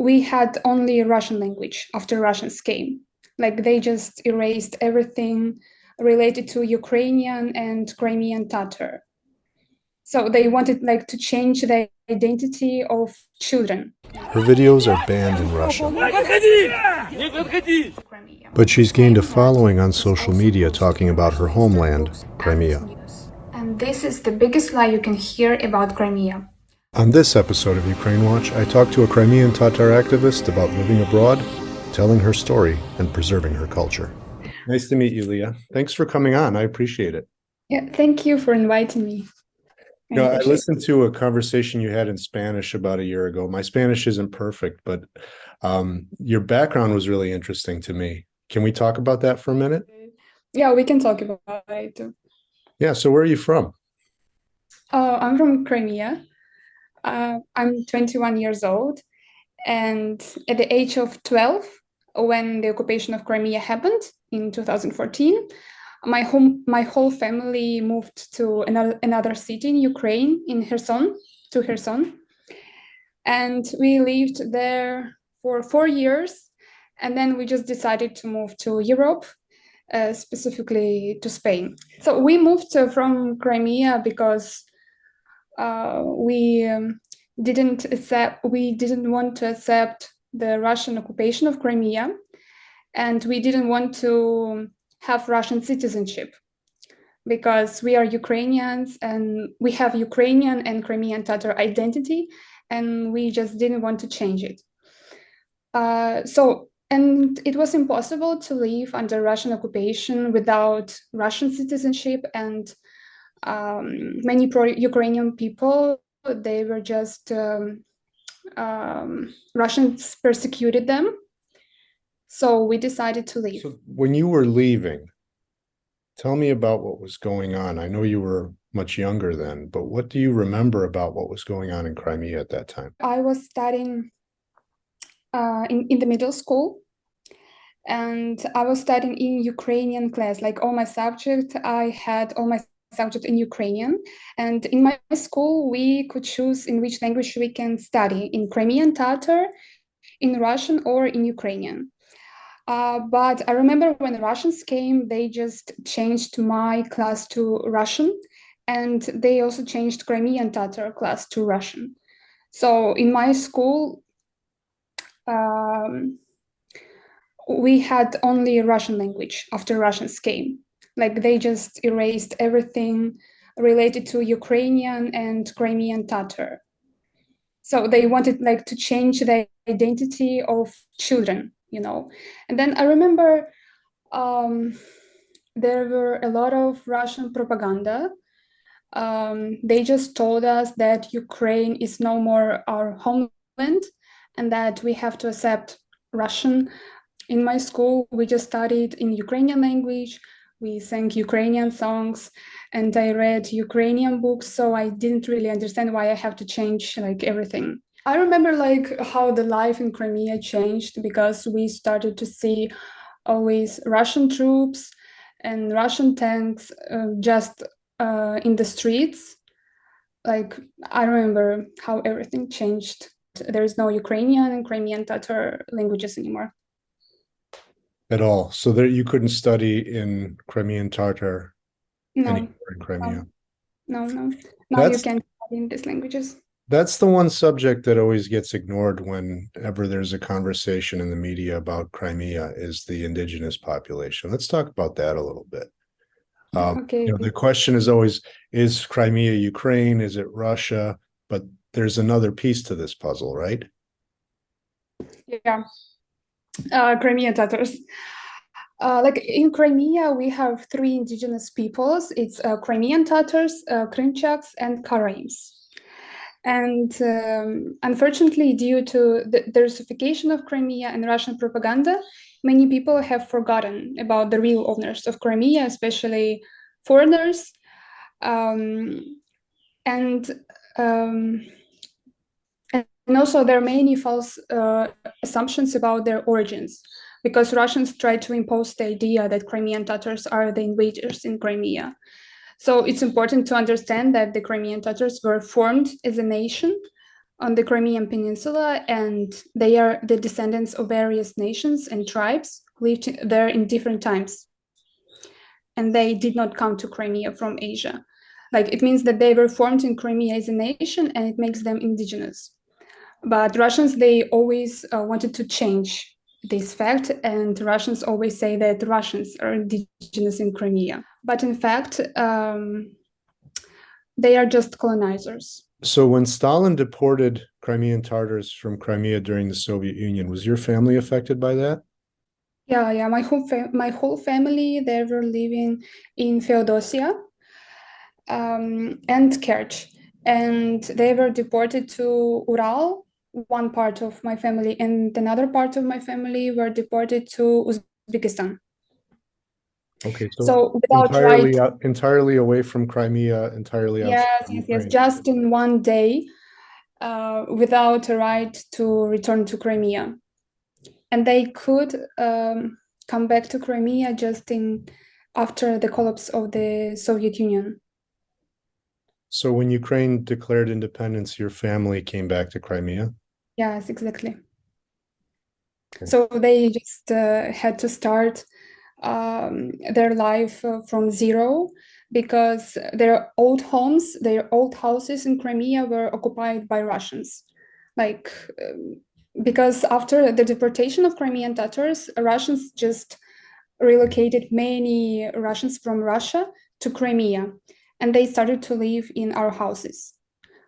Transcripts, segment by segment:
we had only Russian language after Russians came. Like they just erased everything related to Ukrainian and Crimean Tatar. So they wanted like to change the identity of children. Her videos are banned in Russia, but she's gained a following on social media talking about her homeland, Crimea. And this is the biggest lie you can hear about Crimea. On this episode of Ukraine Watch, I talked to a Crimean Tatar activist about living abroad, telling her story, and preserving her culture. Nice to meet you, Leah. Thanks for coming on. I appreciate it. Yeah, thank you for inviting me. I listened to a conversation you had in Spanish about a year ago. My Spanish isn't perfect, but your background was really interesting to me. Can we talk about that for a minute? Yeah, we can talk about it. Yeah, so where are you from? I'm from Crimea. I'm 21 years old, and at the age of 12, when the occupation of Crimea happened in 2014, my whole family moved to another city in Ukraine, in Kherson, and we lived there for 4 years, and then we just decided to move to Europe, specifically to Spain. So we moved from Crimea because we didn't want to accept the Russian occupation of Crimea, and we didn't want to have Russian citizenship because we are Ukrainians and we have Ukrainian and Crimean Tatar identity, and we just didn't want to change it. And it was impossible to live under Russian occupation without Russian citizenship, and many pro-Ukrainian people, they were just Russians persecuted them. So we decided to leave. So when you were leaving, tell me about what was going on. I know you were much younger then, but what do you remember about what was going on in Crimea at that time? I was studying in the middle school, and I was studying in Ukrainian class, like all my subjects. I had all my subject in Ukrainian, and in my school we could choose in which language we can study, in Crimean Tatar, in Russian, or in Ukrainian. But I remember when the Russians came, they just changed my class to Russian, and they also changed Crimean Tatar class to Russian. So in my school, we had only Russian language after Russians came. Like they just erased everything related to Ukrainian and Crimean Tatar. So they wanted like to change the identity of children, you know. And then I remember there were a lot of Russian propaganda. They just told us that Ukraine is no more our homeland and that we have to accept Russian. In my school, we just studied in Ukrainian language. We sang Ukrainian songs, and I read Ukrainian books. So I didn't really understand why I have to change like everything. I remember like how the life in Crimea changed because we started to see always Russian troops and Russian tanks just in the streets. Like I remember how everything changed. There is no Ukrainian and Crimean Tatar languages anymore. At all. So there you couldn't study in Crimean Tatar anywhere in Crimea. No. Now you can study in these languages. That's the one subject that always gets ignored whenever there's a conversation in the media about Crimea is the indigenous population. Let's talk about that a little bit. Okay. The question is always, is Crimea Ukraine? Is it Russia? But there's another piece to this puzzle, right? Yeah. Crimean Tatars. Like in Crimea, we have 3 indigenous peoples. It's Crimean Tatars, Krimchaks, and Karaims. And unfortunately, due to the Russification of Crimea and Russian propaganda, many people have forgotten about the real owners of Crimea, especially foreigners. And also there are many false assumptions about their origins, because Russians tried to impose the idea that Crimean Tatars are the invaders in Crimea. So it's important to understand that the Crimean Tatars were formed as a nation on the Crimean Peninsula, and they are the descendants of various nations and tribes who lived there in different times. And they did not come to Crimea from Asia. Like, it means that they were formed in Crimea as a nation, and it makes them indigenous. But Russians, they always wanted to change this fact, and Russians always say that Russians are indigenous in Crimea. But in fact, they are just colonizers. So when Stalin deported Crimean Tatars from Crimea during the Soviet Union, was your family affected by that? Yeah. My whole family, they were living in Feodosia and Kerch, and they were deported to Ural. One part of my family and another part of my family were deported to Uzbekistan. Okay, So without right, entirely away from Crimea, entirely outside yes, of yes, yes, Ukraine. just in one day, without a right to return to Crimea, and they could come back to Crimea just after the collapse of the Soviet Union. So when Ukraine declared independence, your family came back to Crimea? Yes, exactly. Okay. So they just had to start their life from zero, because their old homes, their old houses in Crimea were occupied by Russians. Like, because after the deportation of Crimean Tatars, Russians just relocated many Russians from Russia to Crimea, and they started to live in our houses.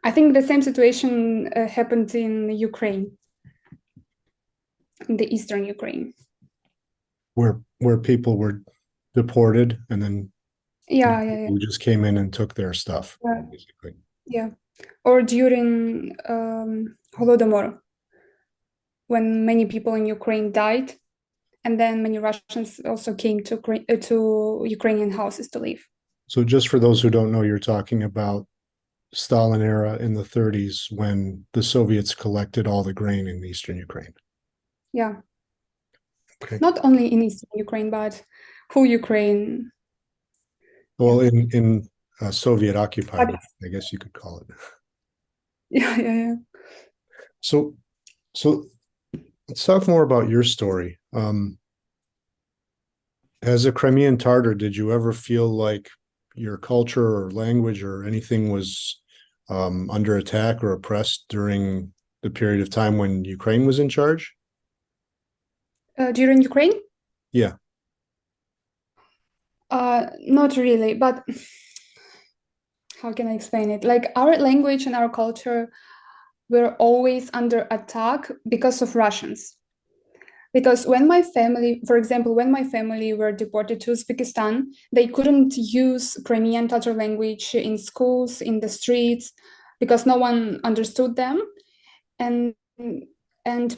I think the same situation happened in Ukraine, in the eastern Ukraine. Where people were deported and then Yeah. who just came in and took their stuff, Yeah. basically. Yeah. Or during Holodomor, when many people in Ukraine died, and then many Russians also came to Ukrainian houses to live. So just for those who don't know, you're talking about Stalin era in the 30s when the Soviets collected all the grain in eastern Ukraine. Yeah. Okay. Not only in eastern Ukraine, but whole Ukraine. Well, in Soviet occupied, But I guess you could call it. yeah. So let's talk more about your story. As a Crimean Tatar, did you ever feel like your culture or language or anything was under attack or oppressed during the period of time when Ukraine was in charge? During Ukraine? Yeah. Not really, but how can I explain it? Like, our language and our culture were always under attack because of Russians. Because when my family, for example, when my family were deported to Uzbekistan, they couldn't use Crimean Tatar language in schools, in the streets, because no one understood them. And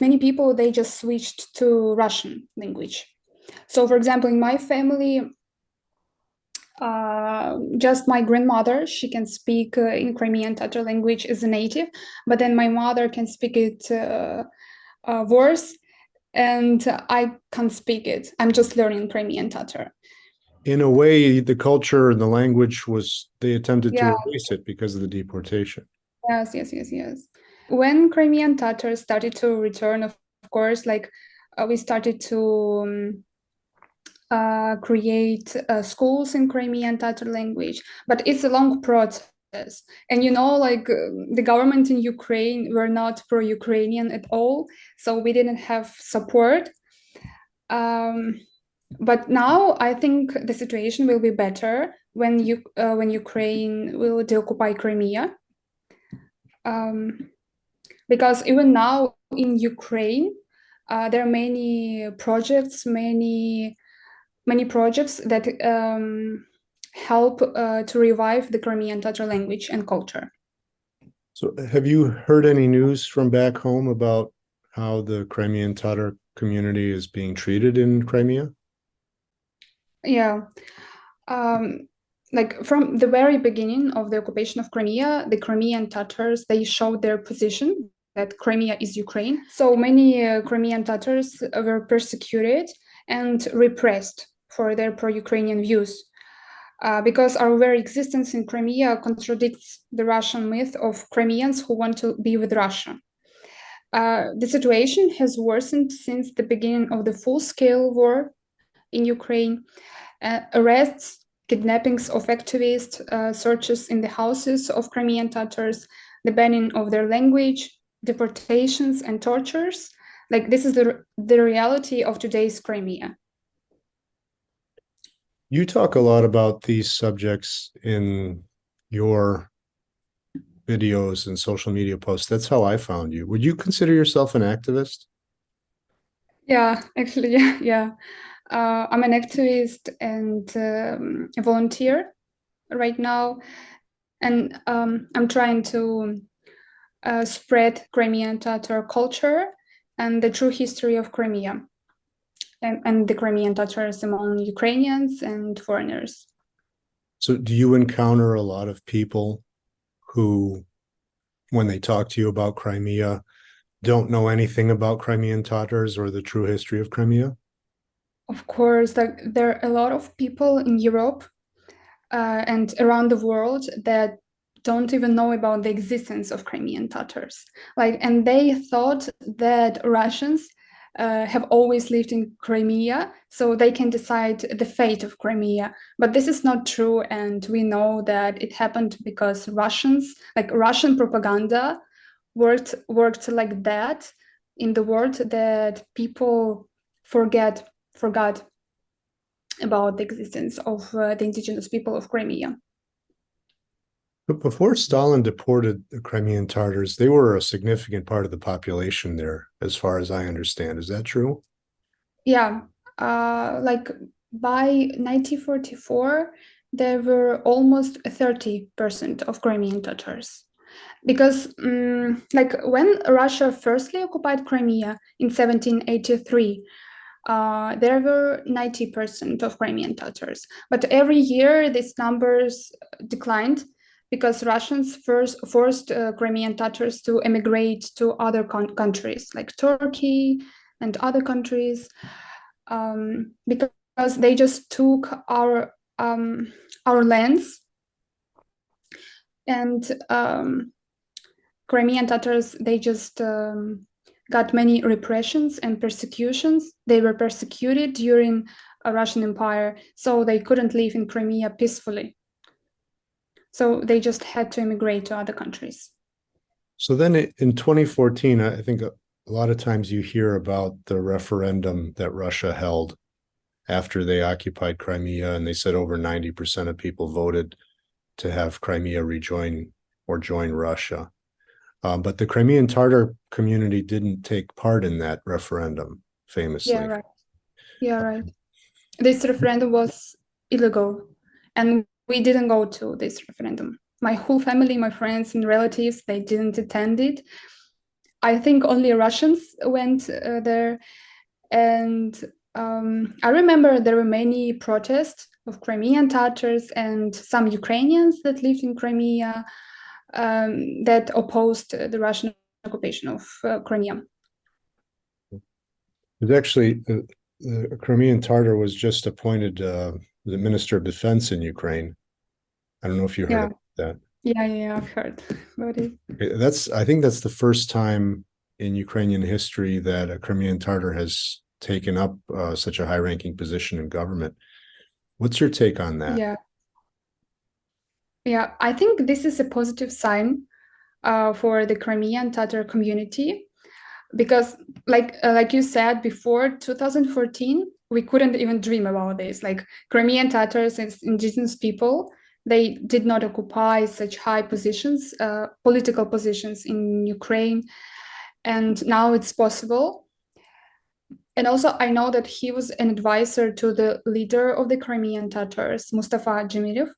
many people, they just switched to Russian language. So, for example, in my family, just my grandmother, she can speak in Crimean Tatar language as a native, but then my mother can speak it worse, and I can't speak it. I'm just learning Crimean Tatar. In a way, the culture and the language they attempted Yeah. to erase it because of the deportation. Yes. When Crimean Tatars started to return, of course, like we started to create schools in Crimean Tatar language, but it's a long process. And like the government in Ukraine were not pro-Ukrainian at all, so we didn't have support. But now I think the situation will be better when Ukraine will deoccupy Crimea. Because even now in Ukraine, there are many projects, many projects that help to revive the Crimean Tatar language and culture. So have you heard any news from back home about how the Crimean Tatar community is being treated in Crimea? Yeah. Like from the very beginning of the occupation of Crimea, the Crimean Tatars, they showed their position that Crimea is Ukraine. So many Crimean Tatars were persecuted and repressed for their pro-Ukrainian views. because our very existence in Crimea contradicts the Russian myth of Crimeans who want to be with Russia. The situation has worsened since the beginning of the full-scale war in Ukraine. Arrests, kidnappings of activists, searches in the houses of Crimean Tatars, the banning of their language, deportations and tortures. Like, this is the reality of today's Crimea. You talk a lot about these subjects in your videos and social media posts. That's how I found you. Would you consider yourself an activist? Yeah, actually, yeah. I'm an activist and a volunteer right now, and I'm trying to spread Crimean Tatar culture and the true history of Crimea and the Crimean Tatars among Ukrainians and foreigners. So do you encounter a lot of people who, when they talk to you about Crimea, don't know anything about Crimean Tatars or the true history of Crimea? Of course, like, there are a lot of people in Europe and around the world that don't even know about the existence of Crimean Tatars. Like, and they thought that Russians have always lived in Crimea, so they can decide the fate of Crimea. But this is not true, and we know that it happened because Russians, like Russian propaganda, worked like that in the world, that people forgot about the existence of the indigenous people of Crimea. But before Stalin deported the Crimean Tatars, they were a significant part of the population there, as far as I understand. Is that true? Yeah, like by 1944, there were almost 30% of Crimean Tatars. Because, like, when Russia firstly occupied Crimea in 1783, there were 90% of Crimean Tatars. But every year, these numbers declined because Russians first forced Crimean Tatars to emigrate to other countries like Turkey and other countries, because they just took our lands, and Crimean Tatars, they just got many repressions and persecutions. They were persecuted during a Russian Empire, so they couldn't live in Crimea peacefully. So they just had to immigrate to other countries. So then in 2014, I think a lot of times you hear about the referendum that Russia held after they occupied Crimea, and they said over 90% of people voted to have Crimea rejoin or join Russia. But the Crimean Tatar community didn't take part in that referendum, famously. Yeah, right. Yeah, right. This referendum was illegal, and we didn't go to this referendum. My whole family, my friends and relatives, they didn't attend it. I think only Russians went there. And I remember there were many protests of Crimean Tatars and some Ukrainians that lived in Crimea that opposed the Russian occupation of Crimea. There's actually the Crimean Tatar was just appointed the Minister of Defense in Ukraine. I don't know if you heard about that. Yeah, I've heard about it. I think that's the first time in Ukrainian history that a Crimean Tatar has taken up such a high-ranking position in government. What's your take on that? Yeah, I think this is a positive sign for the Crimean Tatar community, because like you said before, 2014, we couldn't even dream about this. Like, Crimean Tatars as indigenous people, they did not occupy such high positions, political positions in Ukraine, and now it's possible. And also, I know that he was an advisor to the leader of the Crimean Tatars, Mustafa Dzhemilev,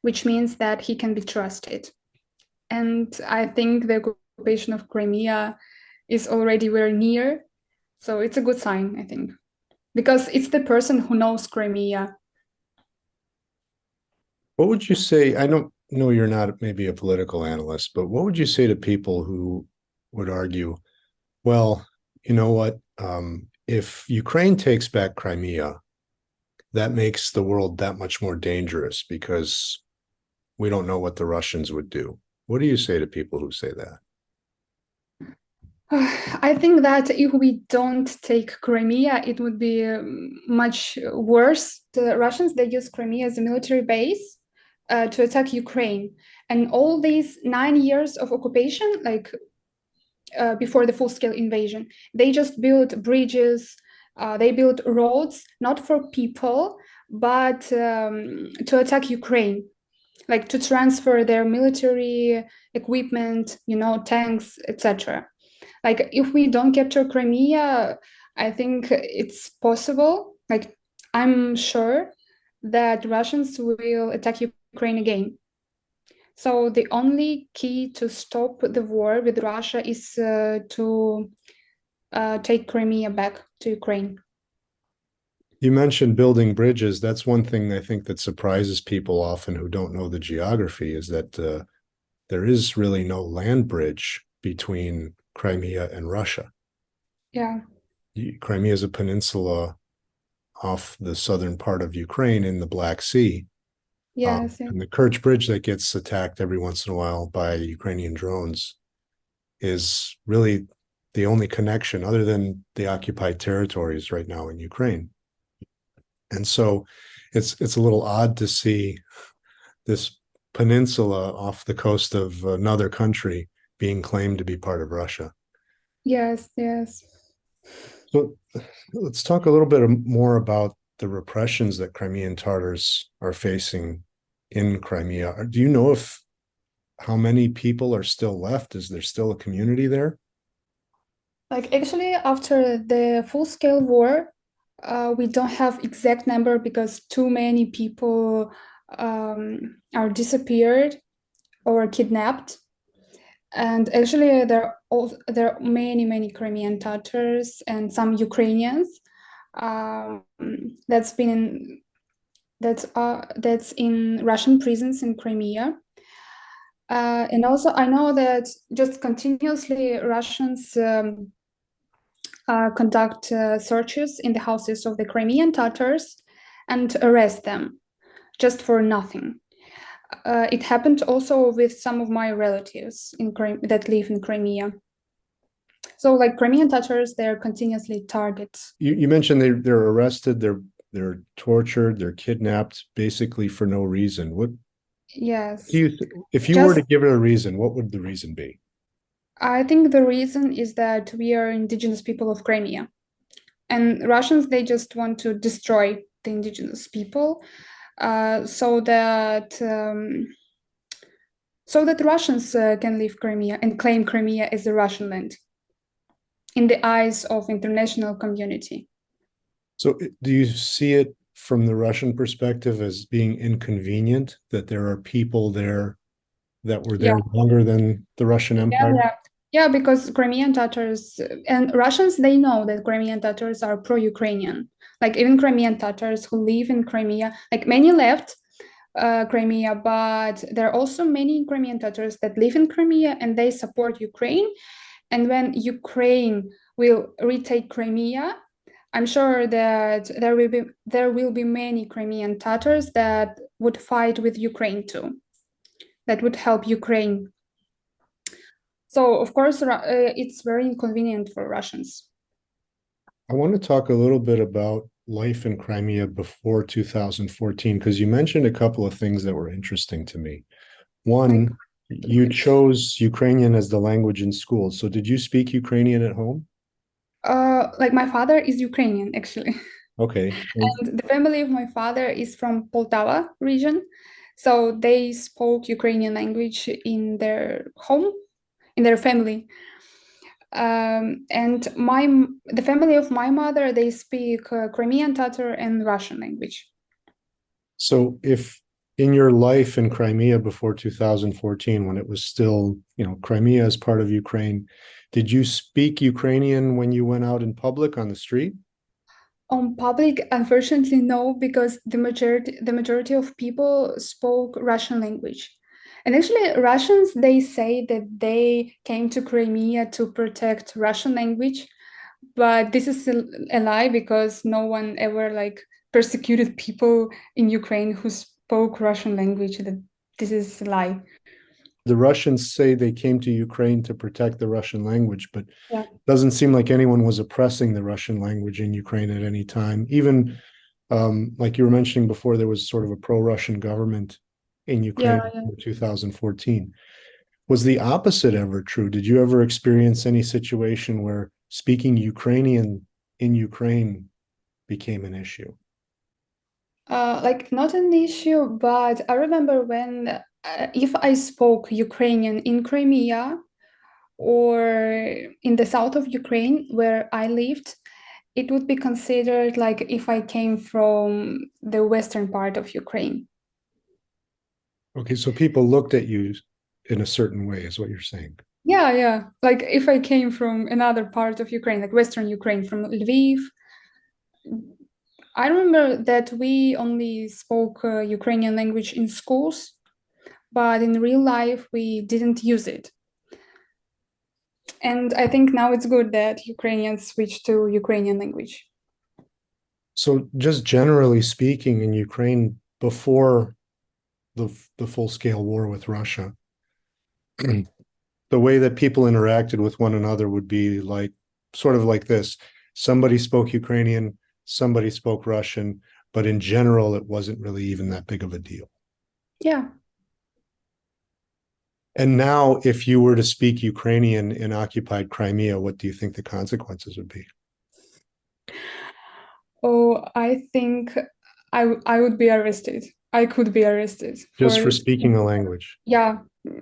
which means that he can be trusted. And I think the occupation of Crimea is already very near. So it's a good sign, I think, because it's the person who knows Crimea. What would you say? I don't know, you're not maybe a political analyst, but what would you say to people who would argue, well, you know what? If Ukraine takes back Crimea, that makes the world that much more dangerous because we don't know what the Russians would do. What do you say to people who say that? I think that if we don't take Crimea, it would be much worse. The Russians, they use Crimea as a military base to attack Ukraine. And all these 9 years of occupation, like before the full-scale invasion, they just built bridges, they built roads, not for people, but to attack Ukraine, like to transfer their military equipment, tanks, etc. Like if we don't capture Crimea, I think it's possible. Like I'm sure that Russians will attack Ukraine again. So the only key to stop the war with Russia is to take Crimea back to Ukraine. You mentioned building bridges. That's one thing I think that surprises people often who don't know the geography is that there is really no land bridge between Crimea and Russia. Yeah. Crimea is a peninsula off the southern part of Ukraine in the Black Sea. Yes. And the Kerch Bridge that gets attacked every once in a while by Ukrainian drones is really the only connection other than the occupied territories right now in Ukraine. And so it's a little odd to see this peninsula off the coast of another country being claimed to be part of Russia. Yes. Yes. So let's talk a little bit more about the repressions that Crimean Tatars are facing in Crimea. Do you know if how many people are still left? Is there still a community there? Like actually, after the full-scale war, we don't have exact number because too many people are disappeared or kidnapped. And actually, there are many Crimean Tatars and some Ukrainians um, that's been that's in Russian prisons in Crimea. And also, I know that just continuously Russians conduct searches in the houses of the Crimean Tatars and arrest them just for nothing. It happened also with some of my relatives that live in Crimea. So, like Crimean Tatars, they're continuously targets. You mentioned they're arrested, they're tortured, they're kidnapped, basically for no reason. What Yes, do you if you were to just give it a reason, what would the reason be? I think the reason is that we are indigenous people of Crimea, and Russians they just want to destroy the indigenous people, so that Russians can leave Crimea and claim Crimea as a Russian land in the eyes of international community. So do you see it from the Russian perspective as being inconvenient that there are people there that were Yeah, there longer than the Russian yeah, Empire? yeah. Yeah, because Crimean Tatars and Russians, they know that Crimean Tatars are pro-Ukrainian. Like even Crimean Tatars who live in Crimea, like many left Crimea, but there are also many Crimean Tatars that live in Crimea and they support Ukraine. And when Ukraine will retake Crimea, I'm sure that there will be many Crimean Tatars that would fight with Ukraine too, that would help Ukraine. So of course, it's very inconvenient for Russians. I want to talk a little bit about life in Crimea before 2014, because you mentioned a couple of things that were interesting to me. Like, One, you chose Ukrainian as the language in school. So did you speak Ukrainian at home? like my father is Ukrainian actually, Okay. and the family of my father is from Poltava region, so they spoke Ukrainian language in their home, in their family. And the family of my mother, they speak Crimean Tatar and Russian language. So if in your life in Crimea before 2014, when it was still, Crimea as part of Ukraine, did you speak Ukrainian when you went out in public on the street? On public, unfortunately, no, because the majority of people spoke Russian language. And actually, Russians they say that they came to Crimea to protect Russian language, but this is a lie because no one ever like persecuted people in Ukraine who spoke Russian language. That this is a lie. The Russians say they came to Ukraine to protect the Russian language, but Yeah. it doesn't seem like anyone was oppressing the Russian language in Ukraine at any time. Even like you were mentioning before, there was sort of a pro-Russian government in Yeah, Ukraine in 2014. Was the opposite ever true? Did you ever experience any situation where speaking Ukrainian in Ukraine became an issue? like not an issue, but I remember when if I spoke Ukrainian in Crimea or in the south of Ukraine where I lived, it would be considered like if I came from the western part of Ukraine. Okay, so people looked at you in a certain way, is what you're saying. Yeah, yeah. Like if I came from another part of Ukraine, like western Ukraine, from Lviv. I remember that we only spoke Ukrainian language in schools, but in real life we didn't use it. And I think now it's good that Ukrainians switch to Ukrainian language. So just generally speaking, in Ukraine before the full scale war with Russia, the way that people interacted with one another would be like sort of like this. Somebody spoke Ukrainian, somebody spoke Russian, but in general, it wasn't really even that big of a deal. Yeah. And now, if you were to speak Ukrainian in occupied Crimea, what do you think the consequences would be? Oh, I think I would be arrested. I could be arrested Just for for speaking a language. yeah,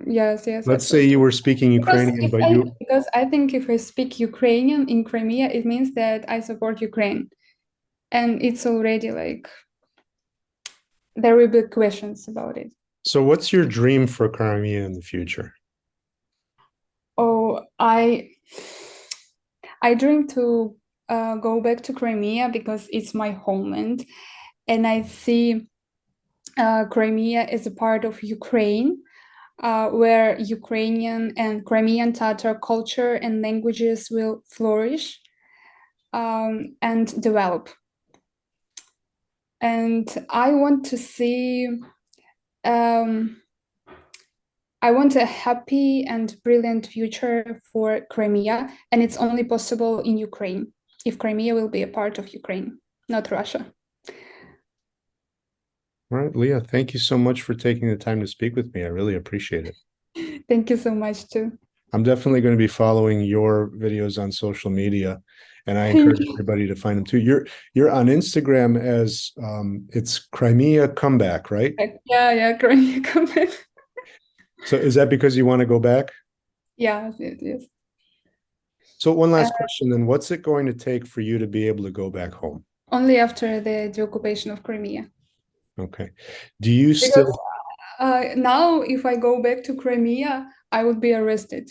yes, Let's say you absolutely. were speaking Ukrainian, but you Because I think if I speak Ukrainian in Crimea, it means that I support Ukraine. And it's already like there will be questions about it. so what's your dream for Crimea in the future? Oh, I dream to go back to Crimea because it's my homeland, and I see Crimea as a part of Ukraine, where Ukrainian and Crimean Tatar culture and languages will flourish and develop. And um, I want a happy and brilliant future for Crimea, and it's only possible in Ukraine if Crimea will be a part of Ukraine, not Russia. All right, Leah, thank you so much for taking the time to speak with me. I really appreciate it. Thank you so much too. I'm definitely going to be following your videos on social media, and I Thank encourage you. everybody to find them too. You're on Instagram as it's Crimea Comeback, right? Yeah, Crimea, come back. So is that because you want to go back? Yes, it is. So one Uh, last question then, what's it going to take for you to be able to go back home? only after the occupation of Crimea. Okay. Do you Because still now, if I go back to Crimea, I would be arrested.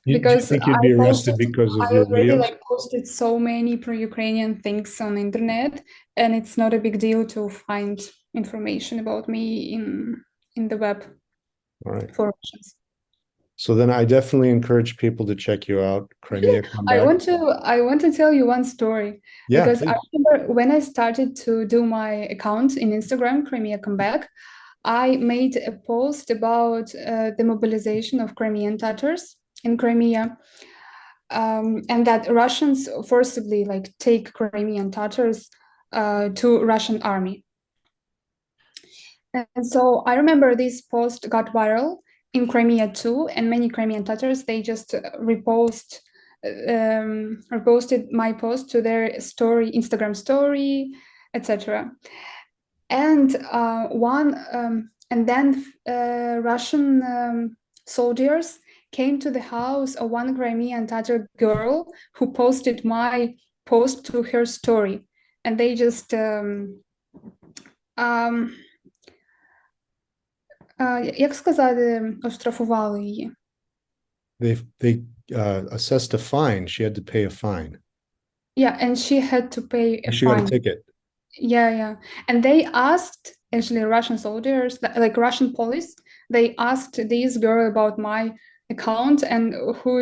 do you Because think you'd be arrested because I of your already videos? like posted so many pro-Ukrainian things on the internet, and it's not a big deal to find information about me in the web All right. for Russians. So then I definitely encourage people to check you out, Crimea I Comeback. want to I want to tell you one story Yeah, because I please. remember when I started to do my account in Instagram, Crimea Comeback, I made a post about the mobilization of Crimean Tatars in Crimea, and that Russians forcibly like take Crimean Tatars to Russian army. And so I remember this post got viral in Crimea too, and many Crimean Tatars they just reposted my post to their story, Instagram story, etc. And and then Russian soldiers came to the house of one Crimean Tatar girl who posted my post to her story, and they just um, як сказати, оштрафували її. They assessed a fine. She had to pay a fine. Yeah, and she had to pay a She got a fine. ticket. Yeah. And they asked, actually, Russian soldiers, like Russian police, they asked this girl about my account and who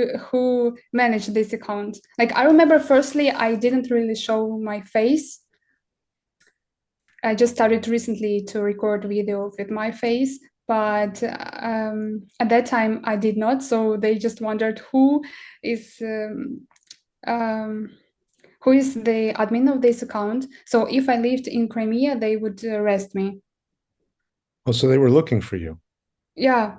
managed this account. Like I remember firstly, I didn't really show my face I just started recently to record video with my face, but at that time I did not. So they just wondered is um, who is the admin of this account. So if I lived in Crimea, they would arrest me. Oh, so they were looking for you. Yeah.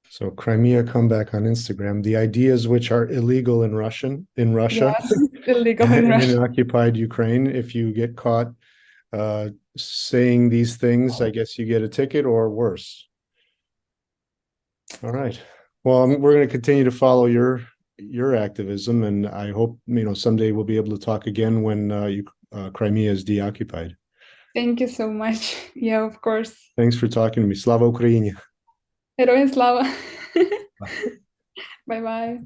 So Crimea comeback on Instagram. The ideas which are illegal in Russia, Yes. Illegal in and in Russia. occupied Ukraine. If you get caught saying these things, I guess you get a ticket or worse. All right. Well, we're going to continue to follow your activism, and I hope someday we'll be able to talk again when Crimea is deoccupied. Thank you so much. Yeah, of course. Thanks for talking to me. Slava Ukraini. Героям слава. Bye bye.